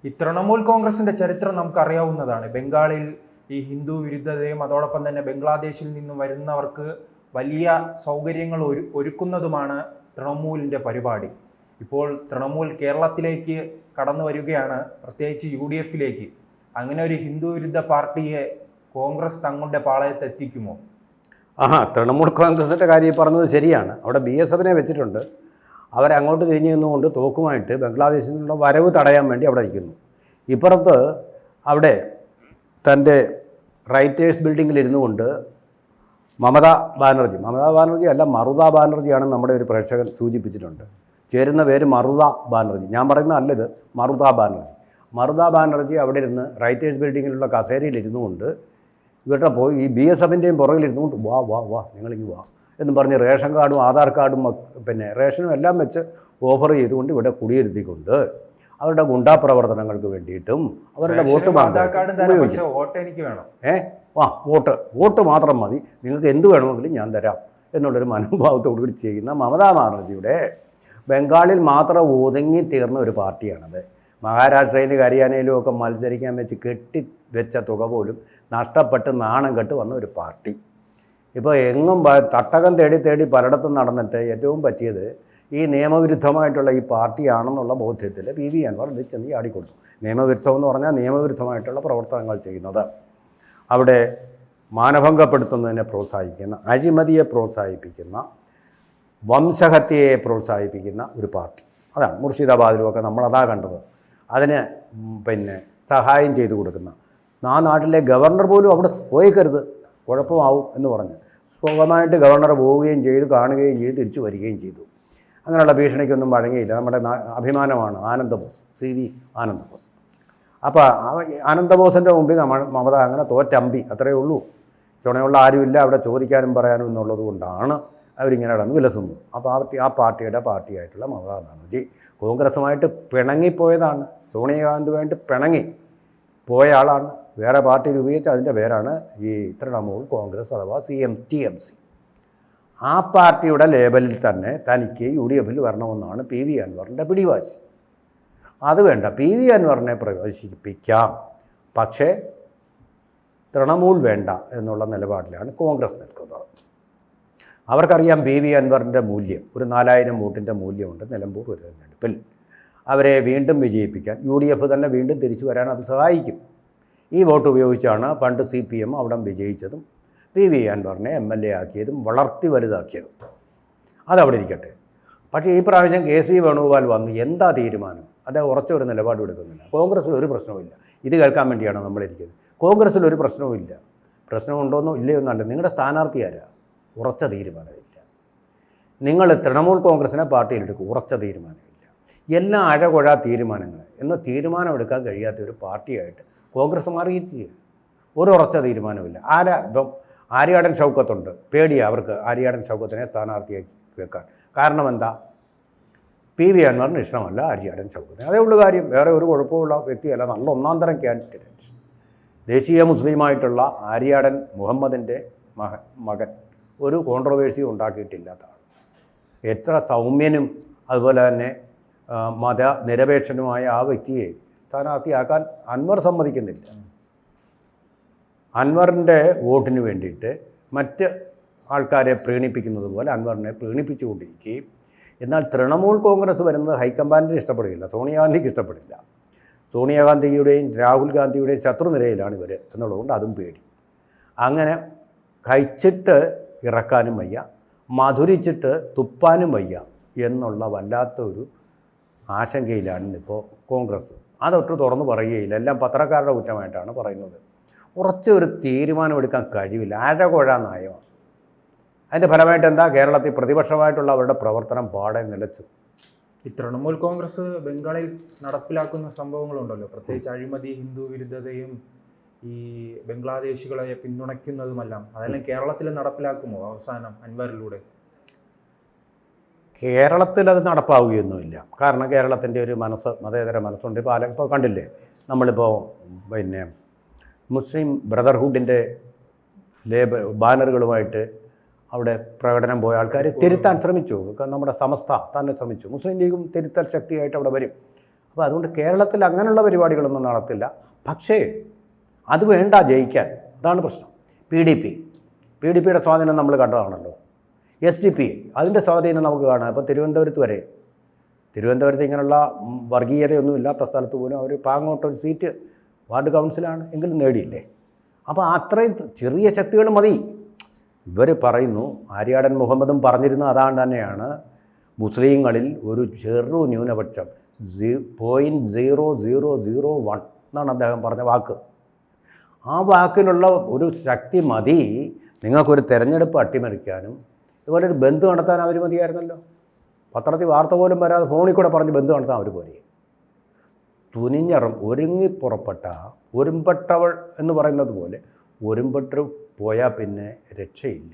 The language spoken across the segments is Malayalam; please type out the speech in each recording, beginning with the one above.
ഈ തൃണമൂൽ കോൺഗ്രസിന്റെ ചരിത്രം നമുക്കറിയാവുന്നതാണ്. ബംഗാളിൽ ഈ ഹിന്ദു വിരുദ്ധതയും അതോടൊപ്പം തന്നെ ബംഗ്ലാദേശിൽ നിന്നും വരുന്നവർക്ക് വലിയ സൗകര്യങ്ങൾ ഒരുക്കുന്നതുമാണ് തൃണമൂലിൻ്റെ പരിപാടി. ഇപ്പോൾ തൃണമൂൽ കേരളത്തിലേക്ക് കടന്നു വരികയാണ്, പ്രത്യേകിച്ച് UDF-ലേക്ക്. അങ്ങനെ ഒരു ഹിന്ദു വിരുദ്ധ പാർട്ടിയെ കോൺഗ്രസ് തങ്ങളുടെ പാളയത്ത് എത്തിക്കുമോ? തൃണമൂൽ കോൺഗ്രസിൻ്റെ കാര്യം പറഞ്ഞത് ശരിയാണ്. അവിടെ BSFനെ വെച്ചിട്ടുണ്ട്. അവരങ്ങോട്ട് തിരിഞ്ഞു നിന്നുകൊണ്ട് തോക്കുമായിട്ട് ബംഗ്ലാദേശിൽ നിന്നുള്ള വരവ് തടയാൻ വേണ്ടി അവിടെ നിൽക്കുന്നു. ഇപ്പുറത്ത് അവിടെ തൻ്റെ റൈറ്റേഴ്സ് ബിൽഡിങ്ങിൽ ഇരുന്നു കൊണ്ട് മമതാ ബാനർജി അല്ല, മറുത ബാനർജിയാണ് നമ്മുടെ ഒരു പ്രേക്ഷകൻ സൂചിപ്പിച്ചിട്ടുണ്ട്. ചേരുന്ന പേര് മറുത ബാനർജി. ഞാൻ പറയുന്ന അല്ലത്, മറുത ബാനർജി അവിടെ ഇരുന്ന് റൈറ്റേഴ്സ് ബിൽഡിങ്ങിലുള്ള കസേരയിൽ ഇരുന്നു കൊണ്ട് ഇവരുടെ പോയി ഈ BSFൻ്റെയും പുറകിലിരുന്നു കൊണ്ട് വാ നിങ്ങളിങ്ങ് വാ എന്നും പറഞ്ഞ് റേഷൻ കാർഡും ആധാർ കാർഡും പിന്നെ റേഷനും എല്ലാം വെച്ച് ഓഫർ ചെയ്തുകൊണ്ട് ഇവിടെ കുടിയിരുത്തിക്കൊണ്ട് അവരുടെ ഗുണ്ടാ പ്രവർത്തനങ്ങൾക്ക് വേണ്ടിയിട്ടും അവരുടെ വോട്ട് വോട്ട് മാത്രം മതി, നിങ്ങൾക്ക് എന്ത് വേണമെങ്കിലും ഞാൻ തരാം എന്നുള്ളൊരു മനോഭാവത്തോടുകൂടി ചെയ്യുന്ന മമതാ ബാനർജിയുടെ ബംഗാളിൽ മാത്രം ഒതുങ്ങി തീർന്ന ഒരു പാർട്ടിയാണത്. മഹാരാഷ്ട്രയിലും ഹരിയാനയിലും ഒക്കെ മത്സരിക്കാൻ വെച്ച് കെട്ടിവെച്ച തുക പോലും നഷ്ടപ്പെട്ട് നാണം കെട്ട് വന്ന ഒരു പാർട്ടി. ഇപ്പോൾ എങ്ങും തട്ടകം തേടി പലയിടത്തും നടന്നിട്ട് ഏറ്റവും പറ്റിയത് ഈ നിയമവിരുദ്ധമായിട്ടുള്ള ഈ പാർട്ടിയാണെന്നുള്ള ബോധ്യത്തിൽ PV അൻവർ ഇത് ചെന്ന് ചാടിക്കൊടുത്തു. നിയമവിരുദ്ധം എന്ന് പറഞ്ഞാൽ നിയമവിരുദ്ധമായിട്ടുള്ള പ്രവർത്തനങ്ങൾ ചെയ്യുന്നത്, അവിടെ മാനഭംഗപ്പെടുത്തുന്നതിനെ പ്രോത്സാഹിപ്പിക്കുന്ന, അഴിമതിയെ പ്രോത്സാഹിപ്പിക്കുന്ന, വംശഹത്യയെ പ്രോത്സാഹിപ്പിക്കുന്ന ഒരു പാർട്ടി. അതാണ് മുർഷിദാബാദിലുമൊക്കെ നമ്മളതാ കണ്ടത്. അതിന് പിന്നെ സഹായം ചെയ്തു കൊടുക്കുന്ന ആ നാട്ടിലെ ഗവർണർ പോലും അവിടെ പോയിക്കരുത്, കുഴപ്പമാവും എന്ന് പറഞ്ഞ് സുഖമായിട്ട് ഗവർണർ പോവുകയും ചെയ്തു, കാണുകയും ചെയ്തു, തിരിച്ചു വരികയും ചെയ്തു. അങ്ങനെയുള്ള ഭീഷണിക്കൊന്നും വഴങ്ങിയില്ല. നമ്മുടെ അഭിമാനമാണ് ആനന്ദബോസ്, CV ആനന്ദബോസ്. അപ്പോൾ ആനന്ദബോസിൻ്റെ മുമ്പിൽ മമത അങ്ങനെ തോറ്റമ്പി, അത്രയേ ഉള്ളൂ. ചുണയുള്ള ആരുമില്ല അവിടെ ചോദിക്കാനും പറയാനും എന്നുള്ളത് കൊണ്ടാണ് അവരിങ്ങനെ നടന്ന് വിലസുന്നു. അപ്പോൾ ആ പാർട്ടിയായിട്ടുള്ള മമതാ ബാനർജി കോൺഗ്രസുമായിട്ട് പിണങ്ങിപ്പോയതാണ്. സോണിയാഗാന്ധിയുമായിട്ട് പിണങ്ങി പോയ ആളാണ്. വേറെ പാർട്ടി രൂപീകരിച്ച് അതിൻ്റെ പേരാണ് ഈ തൃണമൂൽ കോൺഗ്രസ് അഥവാ TMC. ആ പാർട്ടിയുടെ ലേബലിൽ തന്നെ തനിക്ക് UDF-ൽ വരണമെന്നാണ് PV അൻവറിൻ്റെ പിടിവാശി. അത് വേണ്ട, PV അൻവറിനെ പ്രവേശിപ്പിക്കാം, പക്ഷേ തൃണമൂൽ വേണ്ട എന്നുള്ള നിലപാടിലാണ് കോൺഗ്രസ് നിൽക്കുന്നത്. അവർക്കറിയാം PV അൻവറിൻ്റെ മൂല്യം, ഒരു 4000 വോട്ടിൻ്റെ മൂല്യമുണ്ട് നിലമ്പൂർ ഒരു തെരഞ്ഞെടുപ്പിൽ. അവരെ വീണ്ടും വിജയിപ്പിക്കാൻ UDF തന്നെ വീണ്ടും തിരിച്ചു വരാൻ അത് സഹായിക്കും. ഈ വോട്ട് ഉപയോഗിച്ചാണ് പണ്ട് CPM അവിടെ വിജയിച്ചതും PV അൻവറിനെ MLA ആക്കിയതും വളർത്തി വലുതാക്കിയതും. അതവിടെ ഇരിക്കട്ടെ. പക്ഷേ ഈ പ്രാവശ്യം KC വേണുഗോപാൽ വന്നു, എന്താ തീരുമാനം? അത് ഉറച്ചൊരു നിലപാട് എടുക്കുന്നില്ല. കോൺഗ്രസ്സിൽ ഒരു പ്രശ്നവുമില്ല. ഇത് കേൾക്കാൻ വേണ്ടിയാണ് നമ്മളിരിക്കുന്നത്. കോൺഗ്രസ്സിൽ ഒരു പ്രശ്നവുമില്ല. പ്രശ്നമുണ്ടോന്നോ ഇല്ലയോ എന്നല്ല, നിങ്ങളുടെ സ്ഥാനാർത്ഥി ആരാ? ഉറച്ച തീരുമാനമില്ല. നിങ്ങൾ തൃണമൂൽ കോൺഗ്രസിനെ പാർട്ടിയിലെടുക്കും, ഉറച്ച തീരുമാനമില്ല. എല്ലാ അഴകൊഴ തീരുമാനങ്ങൾ എന്ന് തീരുമാനമെടുക്കാൻ കഴിയാത്ത ഒരു പാർട്ടിയായിട്ട് കോൺഗ്രസ് മാറിയിരിക്കുക. ഒരു ഉറച്ച തീരുമാനമില്ല. ഇപ്പം ആര്യാടൻ ഷൗക്കത്തുണ്ട്, പേടിയാണ് അവർക്ക് ആര്യാടൻ ഷൗക്കത്തിനെ സ്ഥാനാർത്ഥിയാക്കി വെക്കാൻ. കാരണം എന്താ? PV അൻവറിന് ഇഷ്ടമല്ല ആര്യാടൻ ഷൗക്കത്തിന്. അതേ ഉള്ളു കാര്യം. വേറെ ഒരു കുഴപ്പമുള്ള വ്യക്തിയല്ല, നല്ല ഒന്നാം തരം കാൻഡിഡേറ്റ്. ദേശീയ മുസ്ലിമായിട്ടുള്ള ആര്യാടൻ മുഹമ്മദിൻ്റെ മകൻ ഒരു കോൺട്രവേഴ്സി ഉണ്ടാക്കിയിട്ടില്ലാത്തതാണ്. എത്ര സൗമ്യനും അതുപോലെ തന്നെ മതനിരപേക്ഷനുമായ ആ വ്യക്തിയെ സ്ഥാനാർത്ഥിയാക്കാൻ അൻവർ സമ്മതിക്കുന്നില്ല. അൻവറിൻ്റെ വോട്ടിന് വേണ്ടിയിട്ട് മറ്റ് ആൾക്കാരെ പ്രീണിപ്പിക്കുന്നത് പോലെ അൻവറിനെ പ്രീണിപ്പിച്ചുകൊണ്ടിരിക്കുകയും, എന്നാൽ തൃണമൂൽ കോൺഗ്രസ് വരുന്നത് ഹൈക്കമാൻഡിന് ഇഷ്ടപ്പെടുകയില്ല, സോണിയാഗാന്ധിക്ക് ഇഷ്ടപ്പെടില്ല. സോണിയാഗാന്ധിയുടെയും രാഹുൽ ഗാന്ധിയുടെയും ശത്രുനിരയിലാണ് ഇവർ എന്നുള്ളതുകൊണ്ട് അതും പേടി. അങ്ങനെ കഴിച്ചിട്ട് ഇറക്കാനും വയ്യ, മധുരിച്ചിട്ട് തുപ്പാനും വയ്യ എന്നുള്ള വല്ലാത്തൊരു ആശങ്കയിലാണ് ഇപ്പോൾ കോൺഗ്രസ്. അതൊട്ട് തുറന്നു പറയുകയില്ല, എല്ലാം പത്രക്കാരുടെ കുറ്റമായിട്ടാണ് പറയുന്നത്. ഉറച്ചൊരു തീരുമാനമെടുക്കാൻ കഴിവില്ല, അഴകൊഴ നയമാണ്. അതിൻ്റെ ഫലമായിട്ട് എന്താ? കേരളത്തിൽ പ്രതിപക്ഷമായിട്ടുള്ള അവരുടെ പ്രവർത്തനം പാടെ നിലച്ചു. ഈ തൃണമൂൽ കോൺഗ്രസ് ബംഗാളിൽ നടപ്പിലാക്കുന്ന സംഭവങ്ങളുണ്ടല്ലോ, പ്രത്യേകിച്ച് അഴിമതി, ഹിന്ദു വിരുദ്ധതയും ഈ ബംഗ്ലാദേശികളെ പിന്തുണയ്ക്കുന്നതുമെല്ലാം, അതെല്ലാം കേരളത്തിൽ നടപ്പിലാക്കുമോ അവസാനം അൻവറിലൂടെ? കേരളത്തിൽ അത് നടപ്പാവുകയൊന്നുമില്ല. കാരണം കേരളത്തിൻ്റെ ഒരു മതേതര മനസ്സുണ്ട്. ഇപ്പോൾ കണ്ടില്ലേ, നമ്മളിപ്പോൾ പിന്നെ മുസ്ലിം ബ്രദർഹുഡിൻ്റെ ബാനറുകളുമായിട്ട് അവിടെ പ്രകടനം പോയ ആൾക്കാർ തിരുത്താൻ ശ്രമിച്ചു. നമ്മുടെ സമസ്ത തന്നെ ശ്രമിച്ചു. മുസ്ലിം ലീഗും തിരുത്തൽ ശക്തിയായിട്ട് അവിടെ വരും. അപ്പോൾ അതുകൊണ്ട് കേരളത്തിൽ അങ്ങനെയുള്ള പരിപാടികളൊന്നും നടത്തില്ല. പക്ഷേ അത് വേണ്ട ജയിക്കാൻ, അതാണ് പ്രശ്നം. പി ഡി പിയുടെ സ്വാധീനം നമ്മൾ കണ്ടതാണല്ലോ. SDP അതിൻ്റെ സ്വാധീനം നമുക്ക് കാണാം. ഇപ്പോൾ തിരുവനന്തപുരത്ത് ഇങ്ങനെയുള്ള വർഗീയതയൊന്നും ഇല്ലാത്ത സ്ഥലത്ത് പോലും അവർ പാങ്ങോട്ടൊരു സീറ്റ് വാർഡ് കൗൺസിലാണ് എങ്കിലും നേടിയില്ലേ. അപ്പോൾ അത്രയും ചെറിയ ശക്തികൾ മതി. ഇവർ പറയുന്നു, ആര്യാടൻ മുഹമ്മദും പറഞ്ഞിരുന്നത് അതാണ് തന്നെയാണ്, മുസ്ലിങ്ങളിൽ ഒരു ചെറു ന്യൂനപക്ഷം 0.0001 എന്നാണ് അദ്ദേഹം പറഞ്ഞ വാക്ക്. ആ വാക്കിനുള്ള ഒരു ശക്തി മതി നിങ്ങൾക്കൊരു തെരഞ്ഞെടുപ്പ് അട്ടിമറിക്കാനും ഇതുപോലെ ഒരു ബന്ദ് നടത്താൻ അവർ മതിയായിരുന്നല്ലോ. പത്രത്തിൽ വാർത്ത പോലും വരാതെ ഫോണിൽ കൂടെ പറഞ്ഞ് ബന്ദ് നടത്താൻ അവർ പോരെ. ഒരുങ്ങിപ്പുറപ്പെട്ട ഒരുമ്പെട്ടവൾ എന്ന് പറയുന്നത് പോലെ ഒരുമ്പെട്ട് പോയാൽ പിന്നെ രക്ഷയില്ല.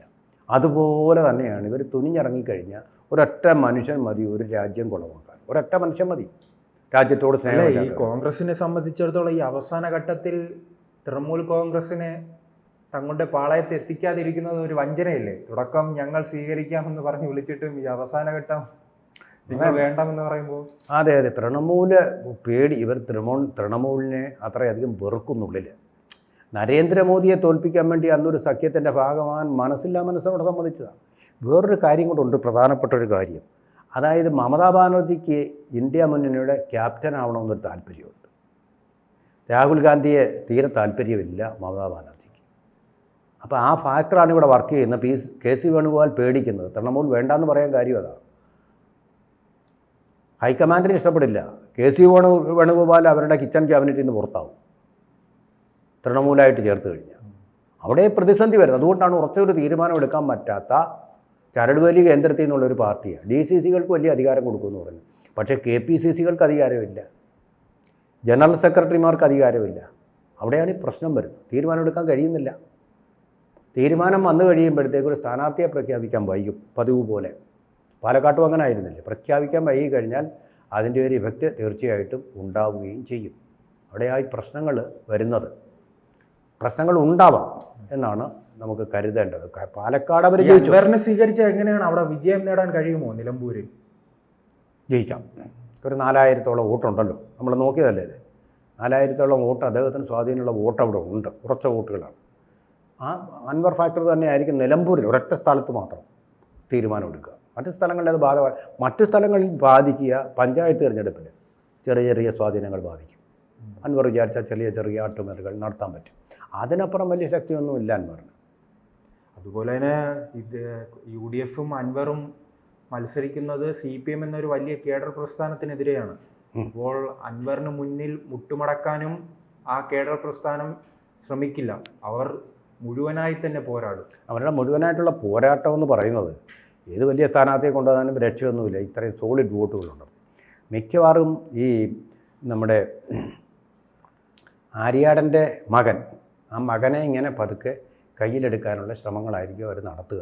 അതുപോലെ തന്നെയാണ് ഇവർ തുനിഞ്ഞിറങ്ങിക്കഴിഞ്ഞാൽ ഒരൊറ്റ മനുഷ്യൻ മതി ഒരു രാജ്യം കുളമാക്കാൻ. ഒരൊറ്റ മനുഷ്യൻ മതി രാജ്യത്തോട് സ്നേഹം. ഈ കോൺഗ്രസിനെ സംബന്ധിച്ചിടത്തോളം ഈ അവസാന ഘട്ടത്തിൽ തൃണമൂൽ കോൺഗ്രസിനെ തങ്ങളുടെ പാളയത്ത് എത്തിക്കാതിരിക്കുന്നത് ഒരു വഞ്ചനയല്ലേ? തുടക്കം ഞങ്ങൾ സ്വീകരിക്കാമെന്ന് പറഞ്ഞ് വിളിച്ചിട്ടും ഈ അവസാന ഘട്ടം നിങ്ങൾ വേണ്ടെന്ന് പറയുമ്പോൾ. അതെ, തൃണമൂല് ഇവർ തൃണമൂലിനെ അത്രയധികം വെറുക്കുന്നുള്ളിൽ. നരേന്ദ്രമോദിയെ തോൽപ്പിക്കാൻ വേണ്ടി അന്നൊരു സഖ്യത്തിൻ്റെ ഭാഗമാകാൻ മനസ്സോടെ സമ്മതിച്ചതാണ്. വേറൊരു കാര്യം കൊണ്ടുണ്ട്, പ്രധാനപ്പെട്ട ഒരു കാര്യം. അതായത് മമതാ ബാനർജിക്ക് ഇന്ത്യ മുന്നണിയുടെ ക്യാപ്റ്റൻ ആവണമെന്നൊരു താല്പര്യമുണ്ട്. രാഹുൽ ഗാന്ധിയെ തീരെ താല്പര്യമില്ല മമതാ ബാനർജിക്ക്. അപ്പോൾ ആ ഫാക്ടറാണ് ഇവിടെ വർക്ക് ചെയ്യുന്നത്. KC വേണുഗോപാൽ പേടിക്കുന്നത് തൃണമൂൽ വേണ്ടാന്ന് പറയാൻ കാര്യം അതാണ്. ഹൈക്കമാൻഡിന് ഇഷ്ടപ്പെടില്ല. KC വേണുഗോപാൽ അവരുടെ കിച്ചൺ ക്യാബിനറ്റിൽ നിന്ന് പുറത്താവും തൃണമൂലായിട്ട് ചേർത്ത് കഴിഞ്ഞാൽ. അവിടെ പ്രതിസന്ധി വരുന്നത്. അതുകൊണ്ടാണ് ഉറച്ചൊരു തീരുമാനം എടുക്കാൻ പറ്റാത്ത ചരടുവലി കേന്ദ്രത്തിൽ നിന്നുള്ളൊരു പാർട്ടിയാണ്. DCCകൾക്ക് വലിയ അധികാരം കൊടുക്കുമെന്ന് പറഞ്ഞു. പക്ഷേ KPCCകൾക്ക് അധികാരമില്ല, ജനറൽ സെക്രട്ടറിമാർക്ക് അധികാരമില്ല. അവിടെയാണ് ഈ പ്രശ്നം വരുന്നത്. തീരുമാനം എടുക്കാൻ കഴിയുന്നില്ല. തീരുമാനം വന്നു കഴിയുമ്പോഴത്തേക്ക് ഒരു സ്ഥാനാർത്ഥിയെ പ്രഖ്യാപിക്കാൻ വൈകും. പതിവ് പോലെ പാലക്കാട്ടും അങ്ങനെ ആയിരുന്നില്ലേ. പ്രഖ്യാപിക്കാൻ വൈകി കഴിഞ്ഞാൽ അതിൻ്റെ ഒരു ഇഫക്റ്റ് തീർച്ചയായിട്ടും ഉണ്ടാവുകയും ചെയ്യും. അവിടെയായി പ്രശ്നങ്ങൾ വരുന്നത്. പ്രശ്നങ്ങൾ ഉണ്ടാവാം എന്നാണ് നമുക്ക് കരുതേണ്ടത്. പാലക്കാട് അവർ ജയിച്ചു. സ്വീകരിച്ചാൽ എങ്ങനെയാണ് അവിടെ വിജയം നേടാൻ കഴിയുമോ? നിലമ്പൂരിൽ ജയിക്കാം. ഒരു 4000-ഓളം വോട്ടുണ്ടല്ലോ, നമ്മൾ നോക്കിയതല്ലേ ഇത്. 4000-ഓളം വോട്ട് അദ്ദേഹത്തിന് സ്വാധീനമുള്ള വോട്ട് അവിടെ ഉണ്ട്. ഉറച്ച വോട്ടുകളാണ്. ആ അൻവർ ഫാക്ടർ തന്നെയായിരിക്കും നിലമ്പൂരിൽ ഒരൊറ്റ സ്ഥലത്ത് മാത്രം തീരുമാനമെടുക്കുക. മറ്റു സ്ഥലങ്ങളിൽ അത് മറ്റു സ്ഥലങ്ങളിൽ ബാധിക്കുക പഞ്ചായത്ത് തിരഞ്ഞെടുപ്പിൽ ചെറിയ സ്വാധീനങ്ങൾ ബാധിക്കും. അൻവർ വിചാരിച്ചാൽ ചെറിയ അട്ടിമറികൾ നടത്താൻ പറ്റും. അതിനപ്പുറം വലിയ ശക്തിയൊന്നുമില്ല അൻവറിന്. അതുപോലെ തന്നെ ഇത് UDFും അൻവറും മത്സരിക്കുന്നത് CPM എന്നൊരു വലിയ കേഡർ പ്രസ്ഥാനത്തിനെതിരെയാണ്. അപ്പോൾ അൻവറിന് മുന്നിൽ മുട്ടുമടക്കാനും ആ കേഡർ പ്രസ്ഥാനം ശ്രമിക്കില്ല. അവർ മുഴുവനായി തന്നെ പോരാടും. അവരുടെ മുഴുവനായിട്ടുള്ള പോരാട്ടം എന്ന് പറയുന്നത് ഏത് വലിയ സ്ഥാനാർത്ഥിയെ കൊണ്ടുവന്നാലും രക്ഷയൊന്നുമില്ല. ഇത്രയും സോളിഡ് വോട്ടുകളുണ്ട്. മിക്കവാറും ഈ നമ്മുടെ ആര്യാടൻ്റെ മകൻ, ആ മകനെ ഇങ്ങനെ പതുക്കെ കയ്യിലെടുക്കാനുള്ള ശ്രമങ്ങളായിരിക്കും അവർ നടത്തുക.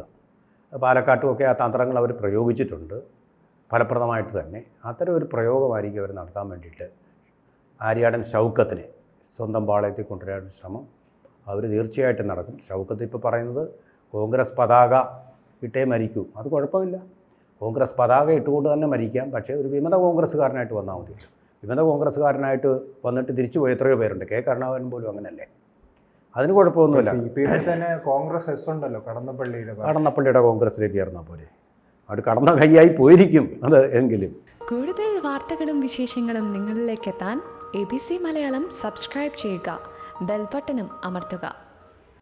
പാലക്കാട്ടുമൊക്കെ ആ തന്ത്രങ്ങൾ അവർ പ്രയോഗിച്ചിട്ടുണ്ട് ഫലപ്രദമായിട്ട് തന്നെ. അത്തരം ഒരു പ്രയോഗമായിരിക്കും അവർ നടത്താൻ വേണ്ടിയിട്ട് ആര്യാടൻ ഷൗക്കത്തിനെ സ്വന്തം പാളയത്തിൽ കൊണ്ടുവരാനുള്ള ശ്രമം അവർ തീർച്ചയായിട്ടും നടക്കും. ഷൗക്കത്ത് ഇപ്പോൾ പറയുന്നത് കോൺഗ്രസ് പതാക ഇട്ടേ മരിക്കൂ. അത് കുഴപ്പമില്ല, കോൺഗ്രസ് പതാക ഇട്ടുകൊണ്ട് തന്നെ മരിക്കാം. പക്ഷേ ഒരു വിമത കോൺഗ്രസ്സുകാരനായിട്ട് വന്നാൽ മതി. വിമത കോൺഗ്രസ്സുകാരനായിട്ട് വന്നിട്ട് തിരിച്ചു പോയ എത്രയോ പേരുണ്ട്. K കരുണാകരൻ പോലും അങ്ങനല്ലേ. അതിന് കുഴപ്പമൊന്നുമില്ല. തന്നെ കോൺഗ്രസ് എസ് ഉണ്ടല്ലോ, കടന്നപ്പള്ളിയുടെ കോൺഗ്രസിലേക്ക് ചേർന്നാൽ പോലെ അവിടെ കടന്ന കൈയായി പോയിരിക്കും അത് എങ്കിലും. കൂടുതൽ വാർത്തകളും വിശേഷങ്ങളും നിങ്ങളിലേക്ക് എത്താൻ ABC മലയാളം സബ്സ്ക്രൈബ് ചെയ്യുക, ബെൽ ബട്ടണും അമർത്തുക.